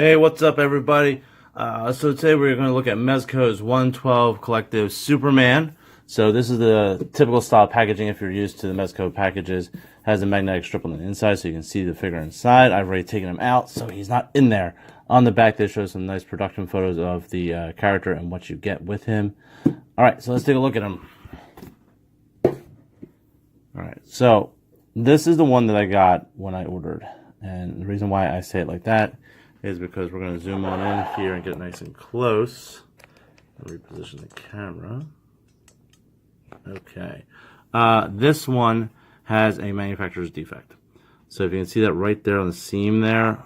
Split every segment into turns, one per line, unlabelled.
Hey, what's up, everybody? So today we're going to look at Mezco's 112 Collective Superman. So this is the typical style packaging if you're used to the Mezco packages. Has a magnetic strip on the inside so you can see the figure inside. I've already taken him out so he's not in there. On the back they show some nice production photos of the character and what you get with him. Alright, so let's take a look at him. Alright, so this is the one that I got when I ordered. And the reason why I say it like that is because we're going to zoom on in here and get nice and close. I'll reposition the camera. Okay. This one has a manufacturer's defect. So if you can see that right there on the seam there,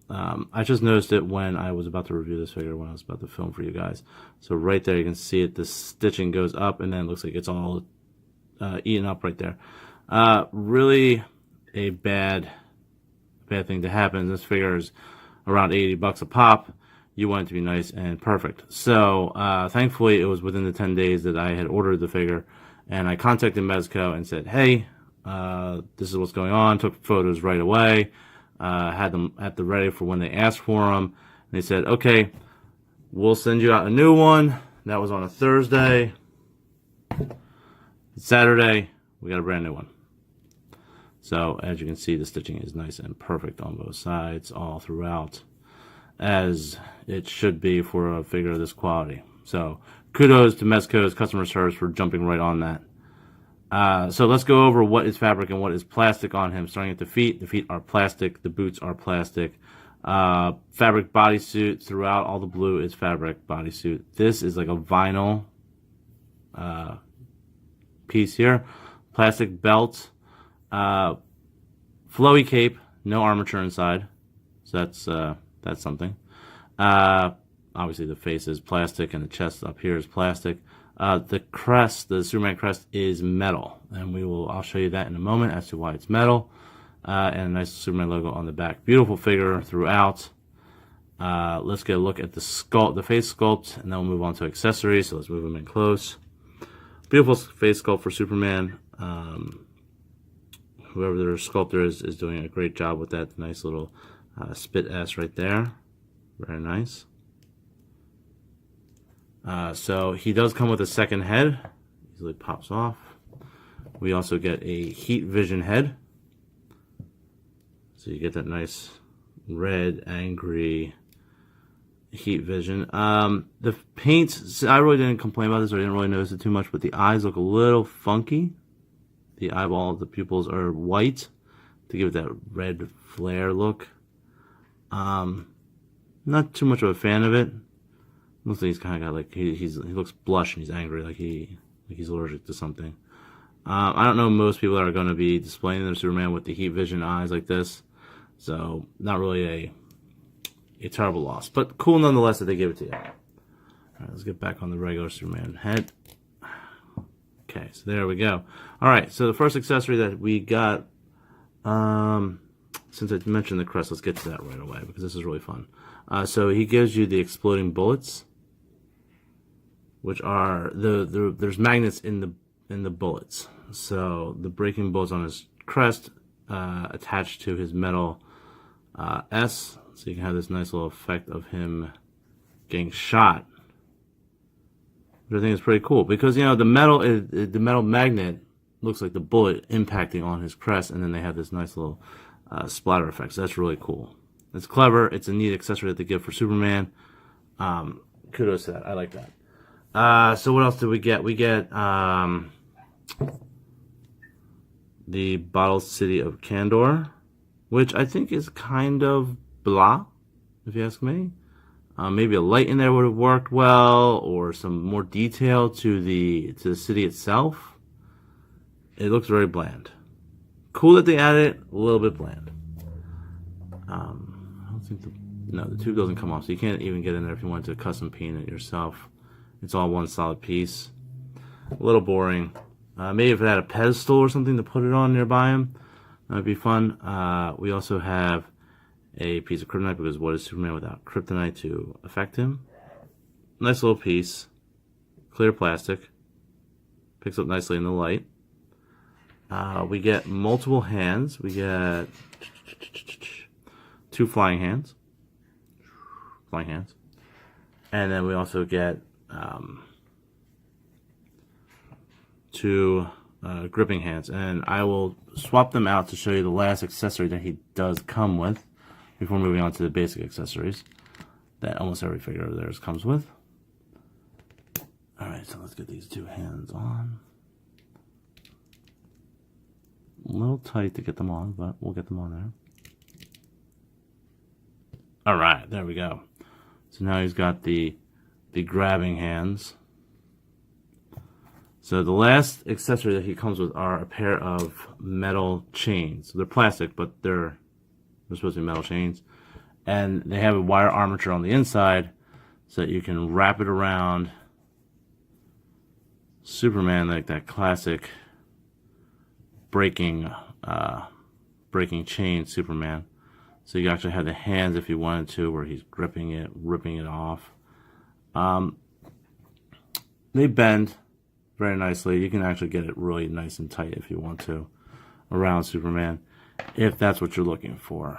I just noticed it when I was about to review this figure, when I was about to film for you guys. So right there you can see it, the stitching goes up and then it looks like it's all eaten up right there. Really a bad thing to happen. This figure is around $80 a pop. You want it to be nice and perfect. So thankfully it was within the 10 days that I had ordered the figure, and I contacted Mezco and said, hey, this is what's going on. Took photos right away, had them at the ready for when they asked for them. And they said, okay, we'll send you out a new one. That was on a Thursday. Saturday we got a brand new one. So, as you can see, the stitching is nice and perfect on both sides, all throughout, as it should be for a figure of this quality. So, kudos to Mezco's customer service for jumping right on that. So, let's go over what is fabric and what is plastic on him, starting at the feet. The feet are plastic, the boots are plastic. Fabric bodysuit throughout, all the blue is fabric bodysuit. This is like a vinyl piece here. Plastic belt. Flowy cape, no armature inside, so that's something. Obviously the face is plastic and the chest up here is plastic. The crest, the Superman crest, is metal, and I'll show you that in a moment as to why it's metal. And a nice Superman logo on the back. Beautiful figure throughout. Let's get a look at the sculpt, the face sculpt, and then we'll move on to accessories. So let's move them in close. Beautiful face sculpt for Superman. Whoever their sculptor is doing a great job with that. Nice little spit S right there. Very nice. So he does come with a second head. Easily pops off. We also get a heat vision head. So you get that nice red, angry heat vision. The paint, I really didn't complain about this, or I didn't really notice it too much, but the eyes look a little funky. The eyeball, the pupils are white to give it that red flare look. Not too much of a fan of it. Looks like he's kind of got like he looks blush and he's angry, like he's allergic to something. I don't know most people that are going to be displaying their Superman with the heat vision eyes like this, so not really a terrible loss, but cool nonetheless that they give it to you. All right, let's get back on the regular Superman head. Okay, so there we go. Alright, so the first accessory that we got, since I mentioned the crest, let's get to that right away because this is really fun. So he gives you the exploding bullets, which are there's magnets in the bullets. So the breaking bullets on his crest attached to his metal S, so you can have this nice little effect of him getting shot. Which I think is pretty cool because, you know, the metal magnet looks like the bullet impacting on his crest, and then they have this nice little splatter effect. So that's really cool. It's clever. It's a neat accessory that they give for Superman. Kudos to that. I like that. So what else did we get? We get the Bottled City of Candor, which I think is kind of blah, if you ask me. Maybe a light in there would have worked well, or some more detail to the city itself. It looks very bland. Cool that they added it, a little bit bland. I don't think the tube doesn't come off, so you can't even get in there if you wanted to custom paint it yourself. It's all one solid piece. A little boring. Maybe if it had a pedestal or something to put it on nearby him, that would be fun. We also have a piece of kryptonite, because what is Superman without kryptonite to affect him? Nice little piece. Clear plastic. Picks up nicely in the light. We get multiple hands. We get 2 flying hands. blank hands. And then we also get 2 gripping hands. And I will swap them out to show you the last accessory that he does come with before moving on to the basic accessories that almost every figure of theirs comes with. Alright, so let's get these 2 hands on. A little tight to get them on, but we'll get them on there. Alright, there we go. So now he's got the grabbing hands. So the last accessory that he comes with are a pair of metal chains. So they're plastic, but they're supposed to be metal chains. And they have a wire armature on the inside so that you can wrap it around Superman, like that classic breaking chain Superman. So you actually have the hands if you wanted to, where he's gripping it, ripping it off. They bend very nicely. You can actually get it really nice and tight if you want to around Superman, if that's what you're looking for.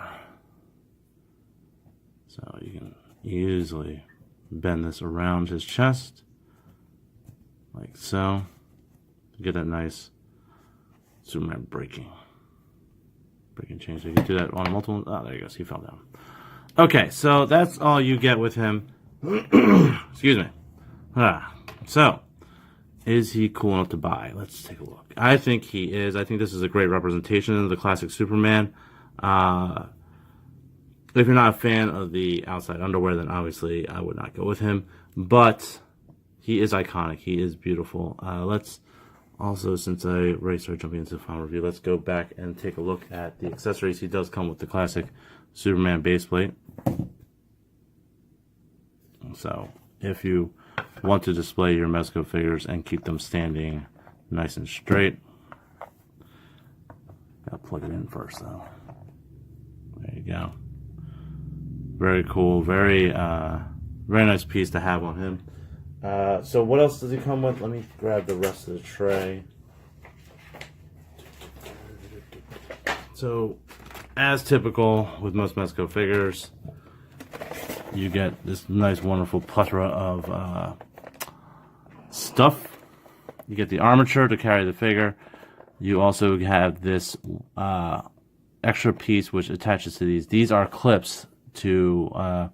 So you can easily bend this around his chest, like so, to get that nice Superman breaking chain. So you can do that on multiple. Oh, there he goes. He fell down. Okay, so that's all you get with him. Excuse me. So, is he cool enough to buy? Let's take a look. I think he is. I think this is a great representation of the classic Superman. If you're not a fan of the outside underwear, then obviously I would not go with him. But he is iconic. He is beautiful. Let's also, since I already started jumping into the final review, let's go back and take a look at the accessories. He does come with the classic Superman base plate. So, if you want to display your Mezco figures and keep them standing nice and straight, gotta plug it in first though. There you go. Very cool, very nice piece to have on him. So what else does he come with? Let me grab the rest of the tray. So, as typical with most Mezco figures, you get this nice, wonderful plethora of stuff. You get the armature to carry the figure. You also have this extra piece which attaches to these. These are clips to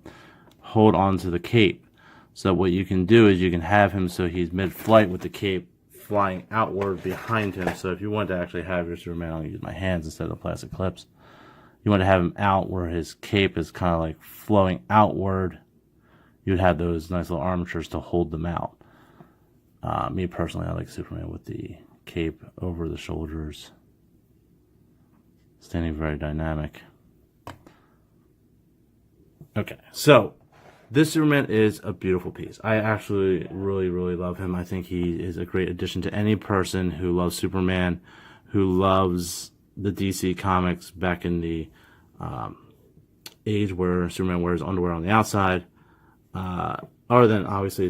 hold onto the cape. So what you can do is you can have him so he's mid-flight with the cape flying outward behind him. So if you want to actually have your Superman, I'll use my hands instead of the plastic clips. You want to have him out where his cape is kind of like flowing outward. You'd have those nice little armatures to hold them out. Me personally, I like Superman with the cape over the shoulders, standing very dynamic. Okay, so this Superman is a beautiful piece. I actually really love him. I think he is a great addition to any person who loves Superman, who loves the DC comics back in the age where Superman wears underwear on the outside. Other than obviously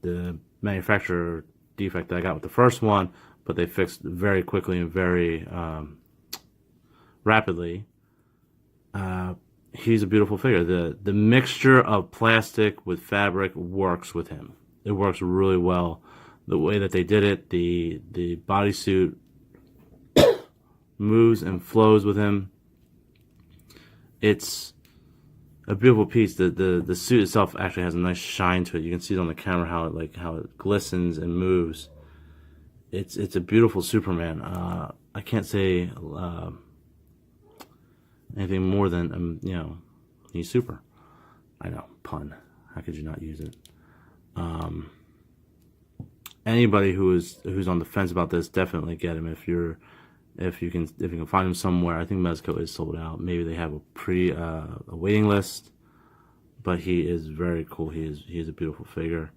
the manufacturer defect that I got with the first one, but they fixed very quickly and very rapidly. He's a beautiful figure. The mixture of plastic with fabric works with him. It works really well. The way that they did it, the bodysuit moves and flows with him. It's a beautiful piece. The suit itself actually has a nice shine to it. You can see it on the camera how it glistens and moves. It's a beautiful Superman. I can't say anything more than he's super. I know, pun. How could you not use it? Anybody who's on the fence about this, definitely get him if you can find him somewhere. I think Mezco is sold out. Maybe they have a waiting list, but he is very cool. He is a beautiful figure.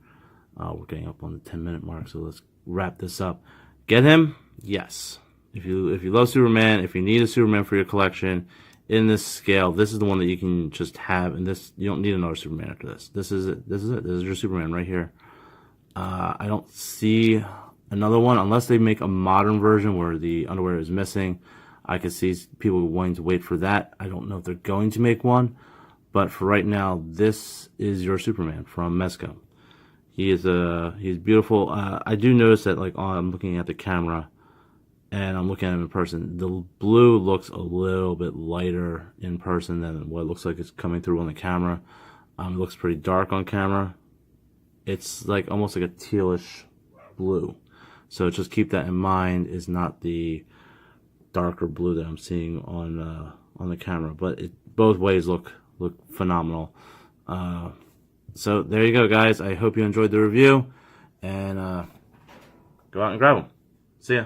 We're getting up on the 10-minute mark, so let's wrap this up. Get him? Yes. If you love Superman, if you need a Superman for your collection in this scale, this is the one that you can just have, and this you don't need another Superman after this. This is it. This is your Superman right here. I don't see another one unless they make a modern version where the underwear is missing. I could see people wanting to wait for that. I don't know if they're going to make one, But for right now, this is your Superman from Mezco. He's beautiful. I do notice that like I'm looking at the camera and I'm looking at him in person. The blue looks a little bit lighter in person than what it looks like it's coming through on the camera. It looks pretty dark on camera. It's like almost like a tealish blue. So just keep that in mind. Is not the darker blue that I'm seeing on the camera, but both ways look phenomenal. So there you go, guys. I hope you enjoyed the review, and go out and grab them. See ya.